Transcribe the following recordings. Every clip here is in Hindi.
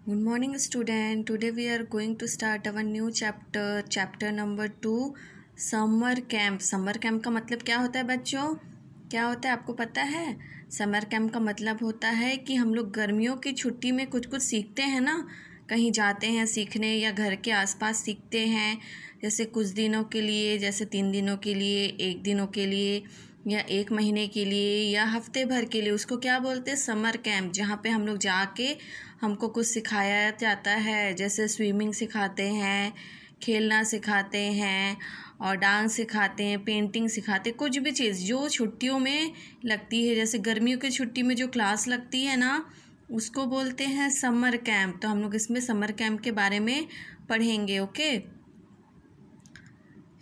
Good morning, student. Today we are going to start our new chapter number 2, summer camp. Summer camp का मतलब क्या होता है बच्चों? क्या होता है आपको पता है? समर कैंप का मतलब होता है कि हम लोग गर्मियों की छुट्टी में कुछ कुछ सीखते हैं ना, कहीं जाते हैं सीखने या घर के आसपास सीखते हैं, जैसे कुछ दिनों के लिए, जैसे 3 दिनों के लिए, 1 दिनों के लिए या 1 महीने के लिए या हफ्ते भर के लिए. उसको क्या बोलते हैं? Summer camp. जहाँ पे हम लोग जाके हमको कुछ सिखाया जाता है, जैसे स्विमिंग सिखाते हैं, खेलना सिखाते हैं और डांस सिखाते हैं, पेंटिंग सिखाते हैं, कुछ भी चीज़ जो छुट्टियों में लगती है. जैसे गर्मियों की छुट्टी में जो क्लास लगती है ना, उसको बोलते हैं समर कैंप. तो हम लोग इसमें समर कैंप के बारे में पढ़ेंगे. Okay.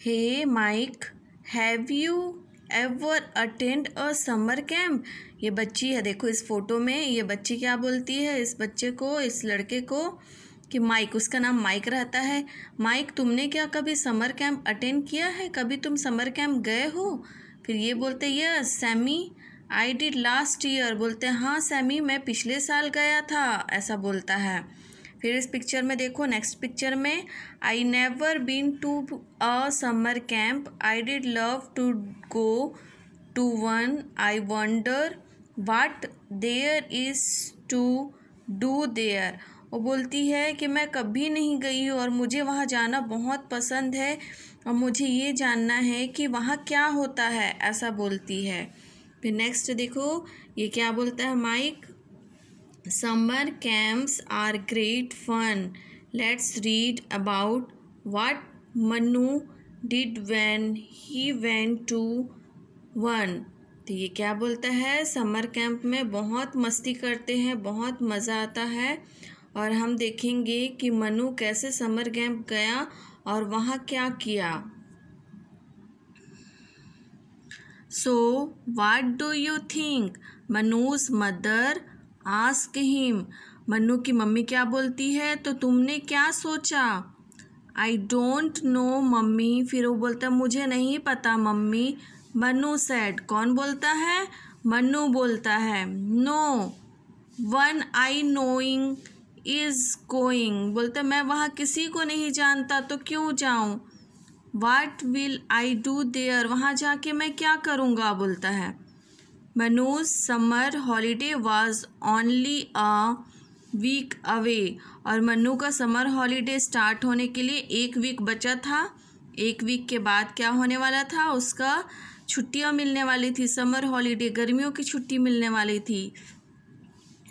Hey Mike, have you ever attend a summer camp? ये बच्ची है, देखो इस फोटो में. ये बच्ची क्या बोलती है इस बच्चे को, इस लड़के को, कि माइक, उसका नाम माइक रहता है. माइक, तुमने क्या कभी समर कैंप अटेंड किया है? कभी तुम समर कैंप गए हो? फिर ये बोलते yes Sammy, I did last year. बोलते हैं हाँ सैमी, मैं पिछले साल गया था, ऐसा बोलता है. फिर इस पिक्चर में देखो, नेक्स्ट पिक्चर में, I never been to a summer camp, I did love to go to one, I wonder what there is to do there. वो बोलती है कि मैं कभी नहीं गई हूँ और मुझे वहाँ जाना बहुत पसंद है और मुझे ये जानना है कि वहाँ क्या होता है, ऐसा बोलती है. फिर नेक्स्ट देखो, ये क्या बोलता है mic, Summer camps are great fun. Let's read about what Manu did when he went to one. तो ये क्या बोलता है, समर कैंप में बहुत मस्ती करते हैं, बहुत मज़ा आता है. और हम देखेंगे कि मनु कैसे समर कैंप गया और वहाँ क्या किया. So, what do you think? Manu's mother asked him. Mannu की मम्मी क्या बोलती है, तो तुमने क्या सोचा? I don't know mummy. फिर वो बोलता है मुझे नहीं पता मम्मी. मन्नू सेड. कौन बोलता है? मन्नू बोलता है. No one I knowing is going. बोलता है मैं वहाँ किसी को नहीं जानता तो क्यों जाऊँ. What will I do there. वहाँ जाके मैं क्या करूँगा, बोलता है. Manuj summer holiday was only a week away. और मन्नू का समर हॉलीडे स्टार्ट होने के लिए 1 वीक बचा था. 1 वीक के बाद क्या होने वाला था, उसका छुट्टियाँ मिलने वाली थी. समर हॉलीडे, गर्मियों की छुट्टी मिलने वाली थी.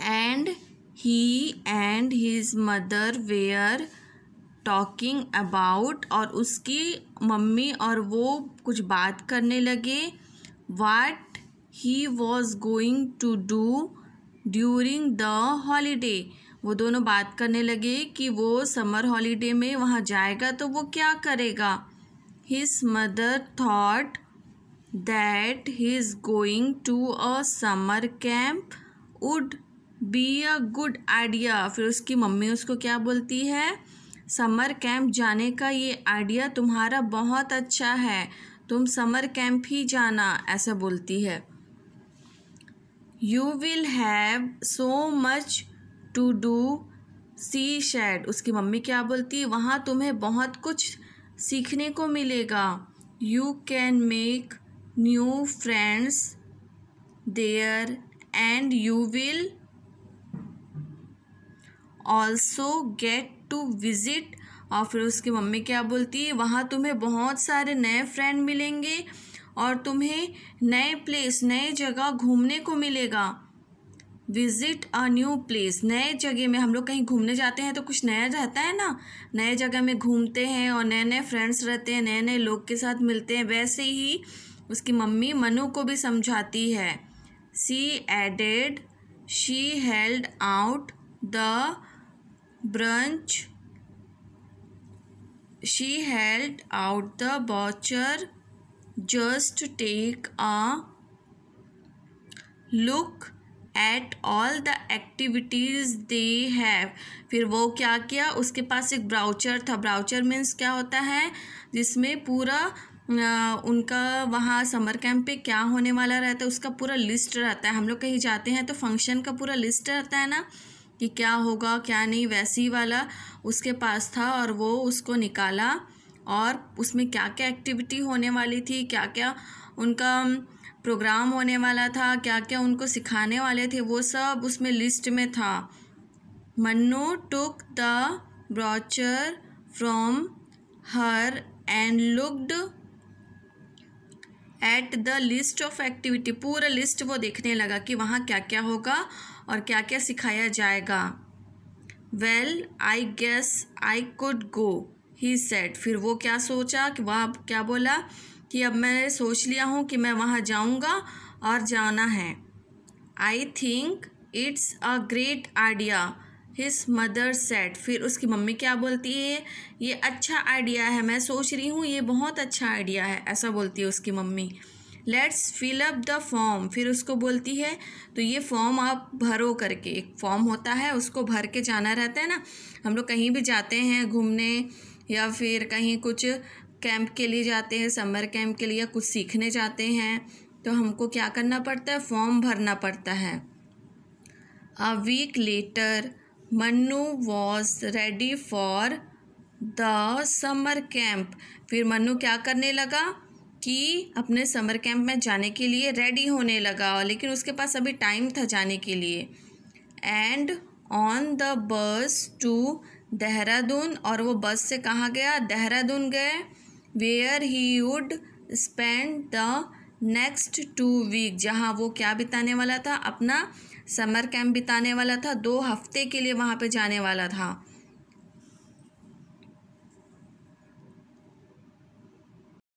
And he and his mother were talking about. और उसकी मम्मी और वो कुछ बात करने लगे. What he was going to do during the holiday. वो दोनों बात करने लगे कि वो समर हॉलीडे में वहाँ जाएगा तो वो क्या करेगा. His mother thought that he is going to a summer camp would be a good idea. फिर उसकी मम्मी उसको क्या बोलती है, समर कैंप जाने का ये आइडिया तुम्हारा बहुत अच्छा है, तुम समर कैंप ही जाना, ऐसा बोलती है. You will have so much to do she said. उसकी मम्मी क्या बोलती है, वहाँ तुम्हें बहुत कुछ सीखने को मिलेगा. You can make new friends there and you will also get to visit. और फिर उसकी मम्मी क्या बोलती है, वहाँ तुम्हें बहुत सारे नए फ्रेंड मिलेंगे और तुम्हें नए प्लेस, नए जगह घूमने को मिलेगा. Visit a new place. नए जगह में हम लोग कहीं घूमने जाते हैं तो कुछ नया रहता है ना, नए जगह में घूमते हैं और नए नए फ्रेंड्स रहते हैं, नए नए लोग के साथ मिलते हैं. वैसे ही उसकी मम्मी मनु को भी समझाती है. She added she held out the brunch. She held out the voucher just to take a look at all the activities they have. फिर वो क्या किया, उसके पास एक ब्राउचर था. ब्राउचर मीन्स क्या होता है, जिसमें पूरा उनका वहाँ समर कैंप पे क्या होने वाला रहता है उसका पूरा लिस्ट रहता है. हम लोग कहीं जाते हैं तो फंक्शन का पूरा लिस्ट रहता है ना, कि क्या होगा क्या नहीं, वैसी वाला उसके पास था और वो उसको निकाला और उसमें क्या क्या एक्टिविटी होने वाली थी, क्या क्या उनका प्रोग्राम होने वाला था, क्या क्या उनको सिखाने वाले थे, वो सब उसमें लिस्ट में था। Mannu took the brochure from her and looked at the list of activity. पूरा लिस्ट वो देखने लगा कि वहाँ क्या क्या होगा और क्या क्या सिखाया जाएगा। Well I guess I could go he said. फिर वो क्या सोचा कि वह क्या बोला कि अब मैं सोच लिया हूँ कि मैं वहाँ जाऊँगा और जाना है। I think it's a great idea his mother said. फिर उसकी मम्मी क्या बोलती है, ये अच्छा आइडिया है, मैं सोच रही हूँ ये बहुत अच्छा आइडिया है, ऐसा बोलती है उसकी mummy. Let's fill up the form. फिर उसको बोलती है तो ये फॉर्म आप भरो करके, एक फॉर्म होता है उसको भर के जाना रहता है ना। हम लोग कहीं भी जाते हैं घूमने या फिर कहीं कुछ कैंप के लिए जाते हैं, समर कैंप के लिए या कुछ सीखने जाते हैं, तो हमको क्या करना पड़ता है, फॉर्म भरना पड़ता है। A week later Mannu was ready for the summer camp. फिर मन्नू क्या करने लगा कि अपने समर कैंप में जाने के लिए रेडी होने लगा, लेकिन उसके पास अभी टाइम था जाने के लिए। And on the bus to Dehradun. और वो बस से कहाँ गया, देहरादून गए। Where he would spend the next 2 week. जहाँ वो क्या बिताने वाला था, अपना समर कैंप बिताने वाला था, 2 हफ्ते के लिए वहाँ पे जाने वाला था।